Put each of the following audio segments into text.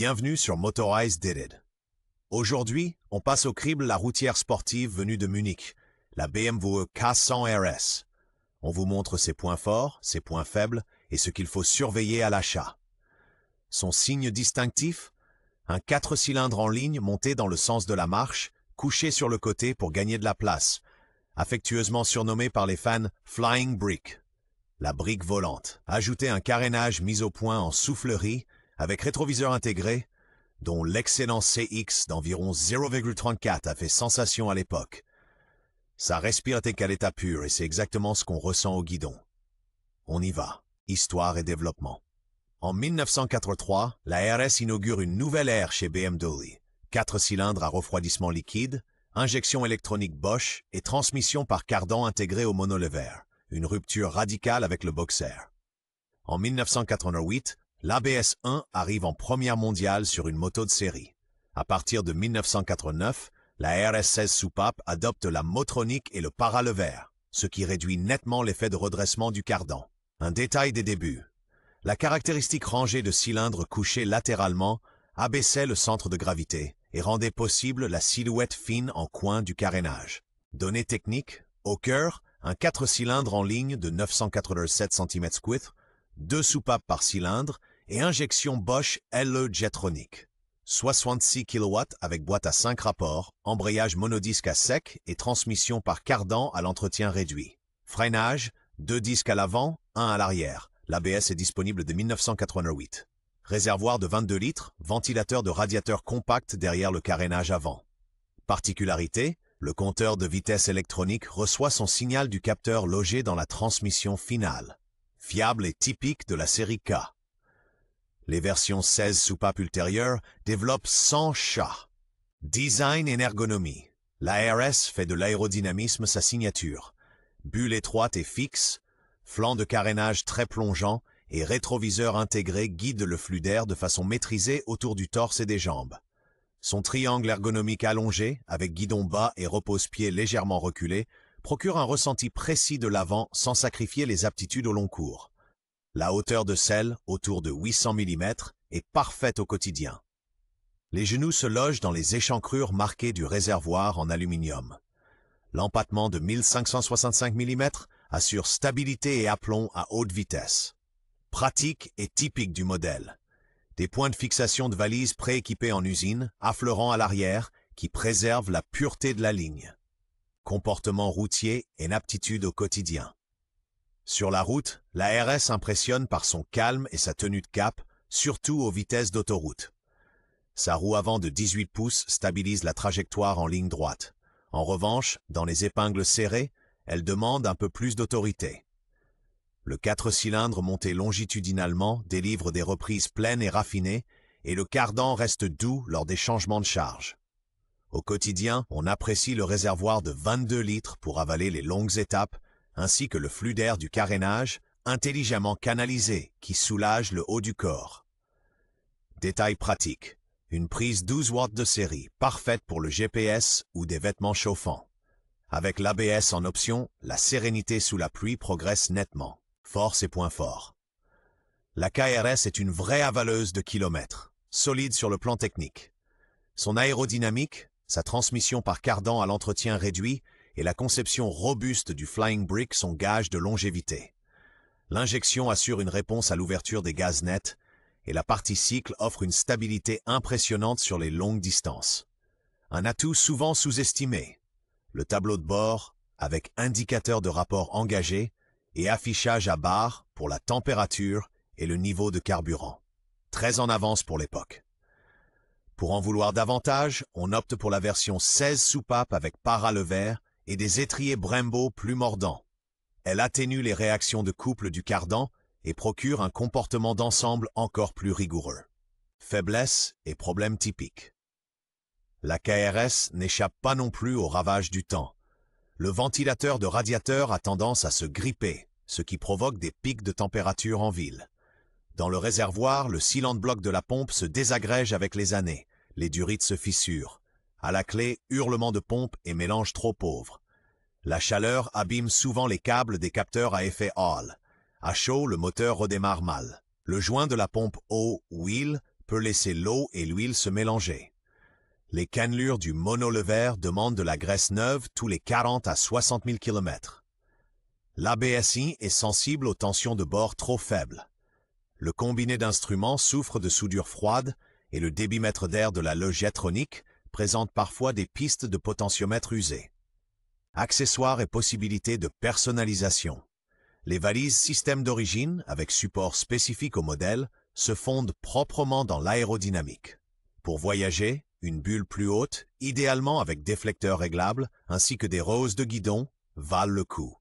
Bienvenue sur Motorize Did It. Aujourd'hui, on passe au crible la routière sportive venue de Munich, la BMW K100 RS. On vous montre ses points forts, ses points faibles et ce qu'il faut surveiller à l'achat. Son signe distinctif? Un 4 cylindres en ligne monté dans le sens de la marche, couché sur le côté pour gagner de la place, affectueusement surnommé par les fans Flying Brick, la brique volante. Ajoutez un carénage mis au point en soufflerie avec rétroviseur intégré, dont l'excellent CX d'environ 0,34 a fait sensation à l'époque. Ça respire à l'état pur et c'est exactement ce qu'on ressent au guidon. On y va. Histoire et développement. En 1983, la RS inaugure une nouvelle ère chez BMW. 4 cylindres à refroidissement liquide, injection électronique Bosch et transmission par cardan intégrée au monolever. Une rupture radicale avec le Boxer. En 1988, l'ABS 1 arrive en première mondiale sur une moto de série. À partir de 1989, la RS 16 soupape adopte la motronique et le paralever, ce qui réduit nettement l'effet de redressement du cardan. Un détail des débuts. La caractéristique rangée de cylindres couchés latéralement abaissait le centre de gravité et rendait possible la silhouette fine en coin du carénage. Données techniques, au cœur, un 4 cylindres en ligne de 987 cm3, 2 soupapes par cylindre et injection Bosch LE Jetronic. 66 kW avec boîte à 5 rapports, embrayage monodisque à sec et transmission par cardan à l'entretien réduit. Freinage, 2 disques à l'avant, 1 à l'arrière. L'ABS est disponible de 1988. Réservoir de 22 litres, ventilateur de radiateur compact derrière le carénage avant. Particularité, le compteur de vitesse électronique reçoit son signal du capteur logé dans la transmission finale. Fiable et typique de la série K. Les versions 16 soupapes ultérieures développent 100 chats. Design et ergonomie. La RS fait de l'aérodynamisme sa signature. Bulle étroite et fixe, flanc de carénage très plongeant et rétroviseur intégré guident le flux d'air de façon maîtrisée autour du torse et des jambes. Son triangle ergonomique allongé, avec guidon bas et repose-pied légèrement reculé, procure un ressenti précis de l'avant sans sacrifier les aptitudes au long cours. La hauteur de selle, autour de 800 mm, est parfaite au quotidien. Les genoux se logent dans les échancrures marquées du réservoir en aluminium. L'empattement de 1565 mm assure stabilité et aplomb à haute vitesse. Pratique et typique du modèle. Des points de fixation de valises prééquipés en usine, affleurant à l'arrière, qui préservent la pureté de la ligne. Comportement routier et aptitude au quotidien. Sur la route, la RS impressionne par son calme et sa tenue de cap, surtout aux vitesses d'autoroute. Sa roue avant de 18 pouces stabilise la trajectoire en ligne droite. En revanche, dans les épingles serrées, elle demande un peu plus d'autorité. Le 4 cylindres monté longitudinalement délivre des reprises pleines et raffinées, et le cardan reste doux lors des changements de charge. Au quotidien, on apprécie le réservoir de 22 litres pour avaler les longues étapes, ainsi que le flux d'air du carénage, intelligemment canalisé, qui soulage le haut du corps. Détail pratique. Une prise 12 watts de série, parfaite pour le GPS ou des vêtements chauffants. Avec l'ABS en option, la sérénité sous la pluie progresse nettement. Force et points forts. La KRS est une vraie avaleuse de kilomètres, solide sur le plan technique. Son aérodynamique, sa transmission par cardan à l'entretien réduit et la conception robuste du Flying Brick sont gages de longévité. L'injection assure une réponse à l'ouverture des gaz nets et la partie cycle offre une stabilité impressionnante sur les longues distances. Un atout souvent sous-estimé. Le tableau de bord, avec indicateur de rapport engagé et affichage à barre pour la température et le niveau de carburant. Très en avance pour l'époque. Pour en vouloir davantage, on opte pour la version 16 soupape avec paralever et des étriers Brembo plus mordants. Elle atténue les réactions de couple du cardan et procure un comportement d'ensemble encore plus rigoureux. Faiblesses et problèmes typiques. La KRS n'échappe pas non plus aux ravages du temps. Le ventilateur de radiateur a tendance à se gripper, ce qui provoque des pics de température en ville. Dans le réservoir, le sealant bloc de la pompe se désagrège avec les années. Les durites se fissurent. À la clé, hurlement de pompe et mélange trop pauvre. La chaleur abîme souvent les câbles des capteurs à effet Hall. À chaud, le moteur redémarre mal. Le joint de la pompe eau, wheel, peut laisser l'eau et l'huile se mélanger. Les cannelures du monolever demandent de la graisse neuve tous les 40 à 60 000 km. L'ABSi est sensible aux tensions de bord trop faibles. Le combiné d'instruments souffre de soudure froide et le débitmètre d'air de la Logetronic présente parfois des pistes de potentiomètre usées. Accessoires et possibilités de personnalisation. Les valises système d'origine, avec support spécifique au modèle, se fondent proprement dans l'aérodynamique. Pour voyager, une bulle plus haute, idéalement avec déflecteurs réglables, ainsi que des roses de guidon, valent le coup.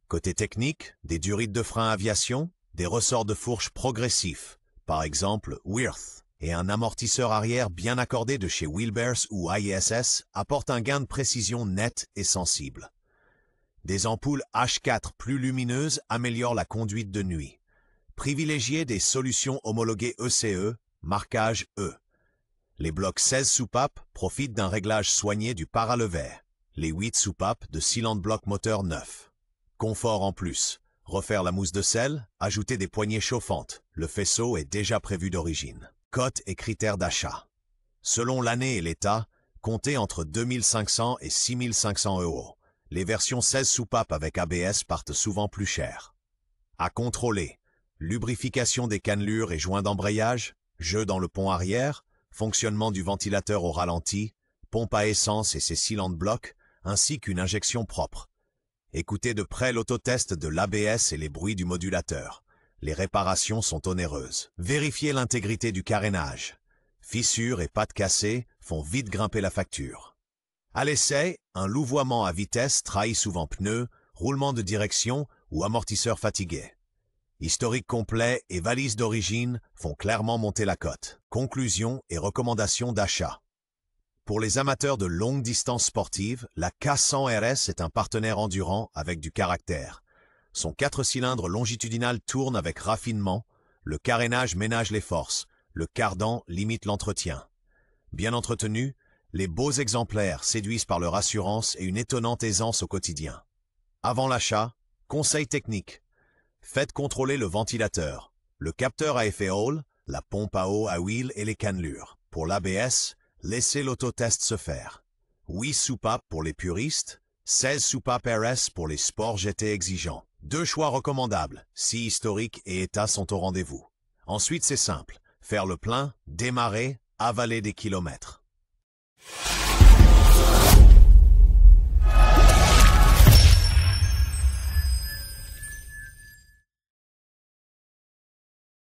Côté technique, des durites de frein aviation, des ressorts de fourche progressifs, par exemple Wirth, et un amortisseur arrière bien accordé de chez Wheelbears ou ISS apportent un gain de précision net et sensible. Des ampoules H4 plus lumineuses améliorent la conduite de nuit. Privilégiez des solutions homologuées ECE, marquage E. Les blocs 16 soupapes profitent d'un réglage soigné du paralever. Les 8 soupapes de cylindre bloc moteur neuf. Confort en plus. Refaire la mousse de selle, ajouter des poignées chauffantes. Le faisceau est déjà prévu d'origine. Cotes et critères d'achat. Selon l'année et l'état, comptez entre 2 500 et 6 500 €. Les versions 16 soupapes avec ABS partent souvent plus chères. À contrôler. Lubrification des cannelures et joints d'embrayage, jeu dans le pont arrière, fonctionnement du ventilateur au ralenti, pompe à essence et ses cylindres blocs, ainsi qu'une injection propre. Écoutez de près l'autotest de l'ABS et les bruits du modulateur. Les réparations sont onéreuses. Vérifiez l'intégrité du carénage. Fissures et pattes cassées font vite grimper la facture. À l'essai, un louvoiement à vitesse trahit souvent pneus, roulement de direction ou amortisseur fatigué. Historique complet et valise d'origine font clairement monter la cote. Conclusion et recommandations d'achat. Pour les amateurs de longue distance sportive, la K100 RS est un partenaire endurant avec du caractère. Son 4 cylindres longitudinal tourne avec raffinement, le carénage ménage les forces, le cardan limite l'entretien. Bien entretenu, les beaux exemplaires séduisent par leur assurance et une étonnante aisance au quotidien. Avant l'achat, conseil technique. Faites contrôler le ventilateur, le capteur à effet Hall, la pompe à eau à huile et les cannelures. Pour l'ABS, laissez l'autotest se faire. 8 soupapes pour les puristes, 16 soupapes RS pour les sports GT exigeants. 2 choix recommandables, si historique et état sont au rendez-vous. Ensuite, c'est simple, faire le plein, démarrer, avaler des kilomètres.